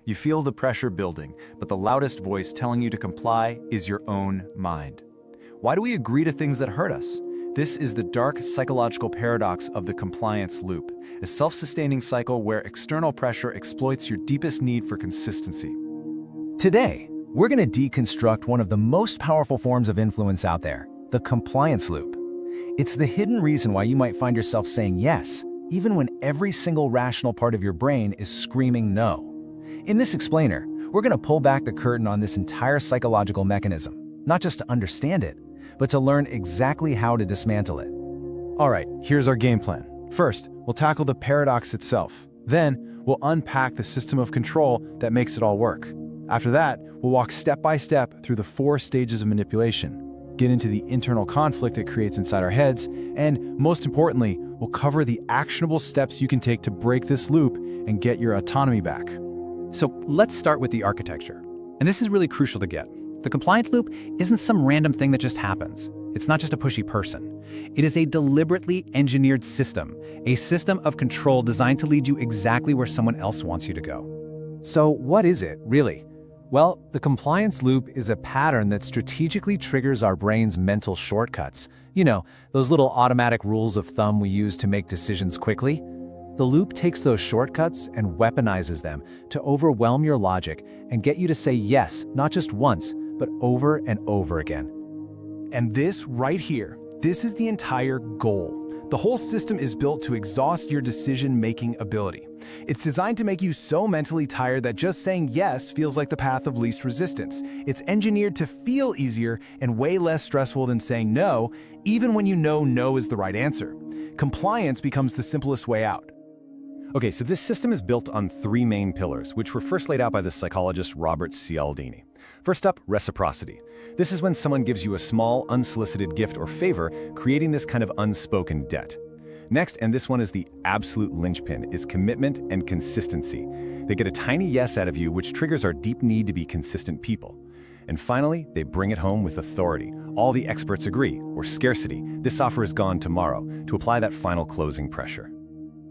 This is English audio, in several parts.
You feel the pressure building, but the loudest voice telling you to comply is your own mind. Why do we agree to things that hurt us? This is the dark psychological paradox of the compliance loop, a self-sustaining cycle where external pressure exploits your deepest need for consistency. Today, we're going to deconstruct one of the most powerful forms of influence out there, the compliance loop. It's the hidden reason why you might find yourself saying yes, even when every single rational part of your brain is screaming no. In this explainer, we're going to pull back the curtain on this entire psychological mechanism, not just to understand it, but to learn exactly how to dismantle it. All right, here's our game plan. First, we'll tackle the paradox itself. Then, we'll unpack the system of control that makes it all work. After that, we'll walk step by step through the 4 stages of manipulation, get into the internal conflict it creates inside our heads, and most importantly, we'll cover the actionable steps you can take to break this loop and get your autonomy back. So let's start with the architecture. And this is really crucial to get. The compliance loop isn't some random thing that just happens. It's not just a pushy person. It is a deliberately engineered system, a system of control designed to lead you exactly where someone else wants you to go. So what is it, really? Well, the compliance loop is a pattern that strategically triggers our brain's mental shortcuts. You know, those little automatic rules of thumb we use to make decisions quickly. The loop takes those shortcuts and weaponizes them to overwhelm your logic and get you to say yes, not just once, but over and over again. And this right here, this is the entire goal. The whole system is built to exhaust your decision-making ability. It's designed to make you so mentally tired that just saying yes feels like the path of least resistance. It's engineered to feel easier and way less stressful than saying no, even when you know no is the right answer. Compliance becomes the simplest way out. Okay, so this system is built on 3 main pillars, which were first laid out by the psychologist Robert Cialdini. First up, reciprocity. This is when someone gives you a small, unsolicited gift or favor, creating this kind of unspoken debt. Next, and this one is the absolute linchpin, is commitment and consistency. They get a tiny yes out of you, which triggers our deep need to be consistent people. And finally, they bring it home with authority. All the experts agree, or scarcity. This offer is gone tomorrow, to apply that final closing pressure.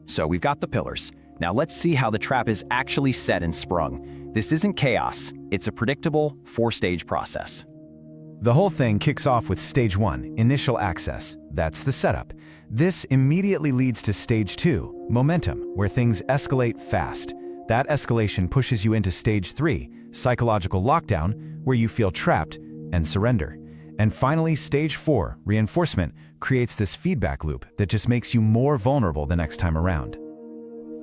So we've got the pillars. Now let's see how the trap is actually set and sprung. This isn't chaos. It's a predictable 4-stage process. The whole thing kicks off with stage 1, initial access. That's the setup. This immediately leads to stage 2, momentum, where things escalate fast. That escalation pushes you into stage 3, psychological lockdown, where you feel trapped and surrender. And finally, stage 4, reinforcement, creates this feedback loop that just makes you more vulnerable the next time around.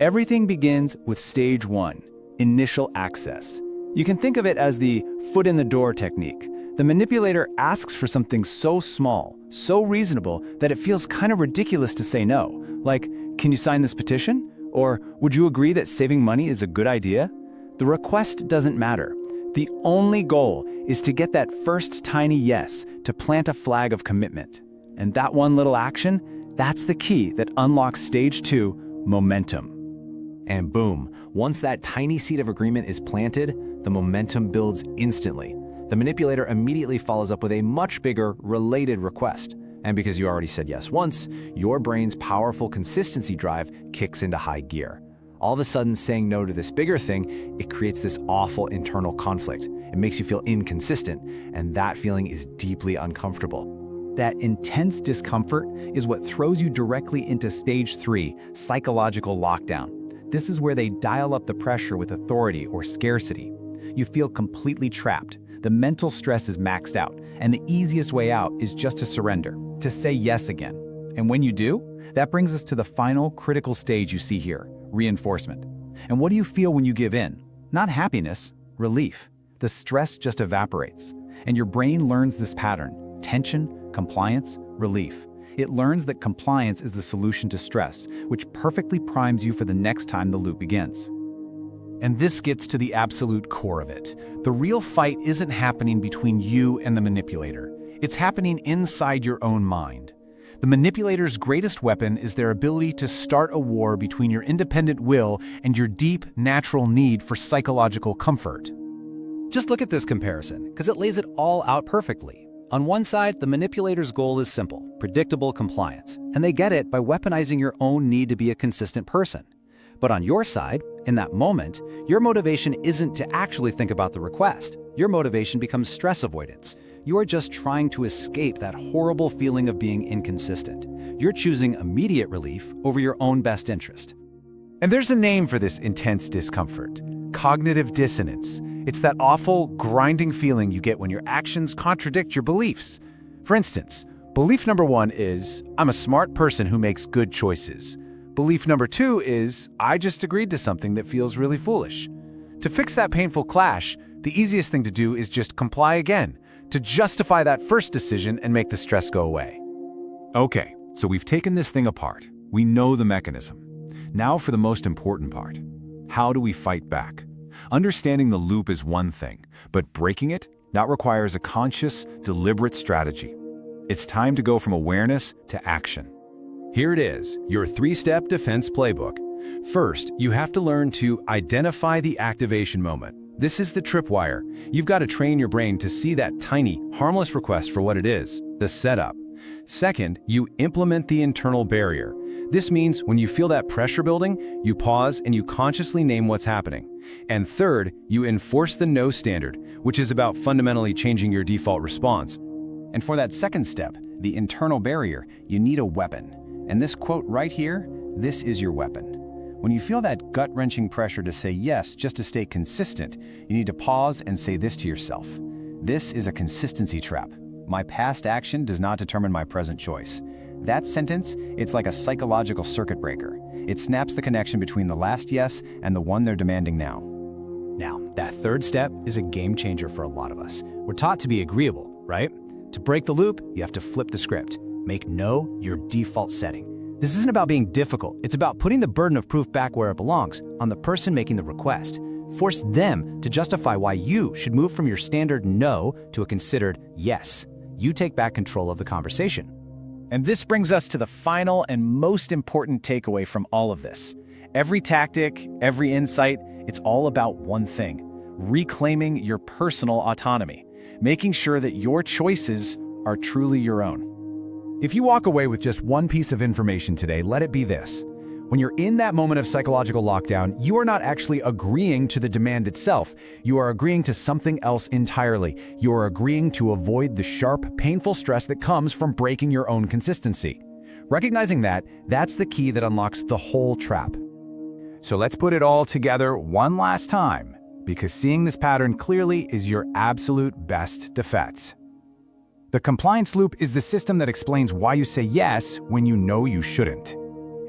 Everything begins with stage 1, initial access. You can think of it as the foot in the door technique. The manipulator asks for something so small, so reasonable, that it feels kind of ridiculous to say no. Like, can you sign this petition? Or would you agree that saving money is a good idea? The request doesn't matter. The only goal is to get that first tiny yes, to plant a flag of commitment. And that one little action, that's the key that unlocks stage 2, momentum. And boom, once that tiny seed of agreement is planted, the momentum builds instantly. The manipulator immediately follows up with a much bigger, related request. And because you already said yes once, your brain's powerful consistency drive kicks into high gear. All of a sudden, saying no to this bigger thing, it creates this awful internal conflict. It makes you feel inconsistent, and that feeling is deeply uncomfortable. That intense discomfort is what throws you directly into stage 3, psychological lockdown. This is where they dial up the pressure with authority or scarcity. You feel completely trapped. The mental stress is maxed out, and the easiest way out is just to surrender, to say yes again. And when you do, that brings us to the final critical stage you see here, reinforcement. And what do you feel when you give in? Not happiness, relief. The stress just evaporates, and your brain learns this pattern: tension, compliance, relief. It learns that compliance is the solution to stress, which perfectly primes you for the next time the loop begins. And this gets to the absolute core of it. The real fight isn't happening between you and the manipulator. It's happening inside your own mind. The manipulator's greatest weapon is their ability to start a war between your independent will and your deep, natural need for psychological comfort. Just look at this comparison, because it lays it all out perfectly. On one side, the manipulator's goal is simple, predictable compliance, and they get it by weaponizing your own need to be a consistent person. But on your side, in that moment, your motivation isn't to actually think about the request. Your motivation becomes stress avoidance. You are just trying to escape that horrible feeling of being inconsistent. You're choosing immediate relief over your own best interest. And there's a name for this intense discomfort: cognitive dissonance. It's that awful, grinding feeling you get when your actions contradict your beliefs. For instance, belief number 1 is, I'm a smart person who makes good choices. Belief number 2 is, I just agreed to something that feels really foolish. To fix that painful clash, the easiest thing to do is just comply again, to justify that first decision and make the stress go away. Okay, so we've taken this thing apart. We know the mechanism. Now for the most important part. How do we fight back? Understanding the loop is one thing, but breaking it, that requires a conscious, deliberate strategy. It's time to go from awareness to action. Here it is, your 3-step defense playbook. First, you have to learn to identify the activation moment. This is the tripwire. You've got to train your brain to see that tiny, harmless request for what it is, the setup. Second, you implement the internal barrier. This means when you feel that pressure building, you pause and you consciously name what's happening. And third, you enforce the no standard, which is about fundamentally changing your default response. And for that second step, the internal barrier, you need a weapon. And this quote right here, this is your weapon. When you feel that gut-wrenching pressure to say yes just to stay consistent, you need to pause and say this to yourself. This is a consistency trap. My past action does not determine my present choice. That sentence, it's like a psychological circuit breaker. It snaps the connection between the last yes and the one they're demanding now. Now, that third step is a game changer for a lot of us. We're taught to be agreeable, right? To break the loop, you have to flip the script. Make no your default setting. This isn't about being difficult. It's about putting the burden of proof back where it belongs, on the person making the request. Force them to justify why you should move from your standard no to a considered yes. You take back control of the conversation. And this brings us to the final and most important takeaway from all of this. Every tactic, every insight, it's all about one thing: reclaiming your personal autonomy, making sure that your choices are truly your own. If you walk away with just one piece of information today, let it be this. When you're in that moment of psychological lockdown, you are not actually agreeing to the demand itself. You are agreeing to something else entirely. You are agreeing to avoid the sharp, painful stress that comes from breaking your own consistency. Recognizing that, that's the key that unlocks the whole trap. So let's put it all together one last time, because seeing this pattern clearly is your absolute best defense. The compliance loop is the system that explains why you say yes when you know you shouldn't.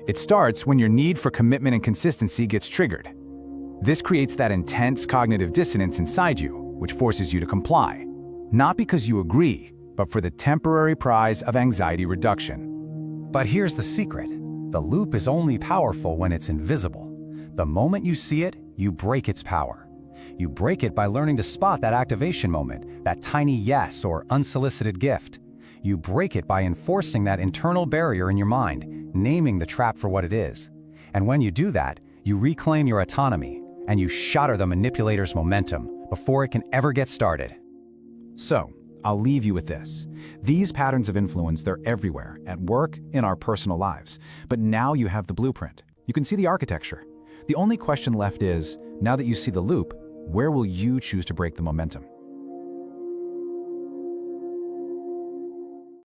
It starts when your need for commitment and consistency gets triggered. This creates that intense cognitive dissonance inside you, which forces you to comply, not because you agree, but for the temporary prize of anxiety reduction. But here's the secret. The loop is only powerful when it's invisible. The moment you see it, you break its power. You break it by learning to spot that activation moment, that tiny yes or unsolicited gift. You break it by enforcing that internal barrier in your mind, naming the trap for what it is. And when you do that, you reclaim your autonomy, and you shatter the manipulator's momentum before it can ever get started. So, I'll leave you with this. These patterns of influence, they're everywhere, at work, in our personal lives. But now you have the blueprint. You can see the architecture. The only question left is, now that you see the loop, where will you choose to break the momentum?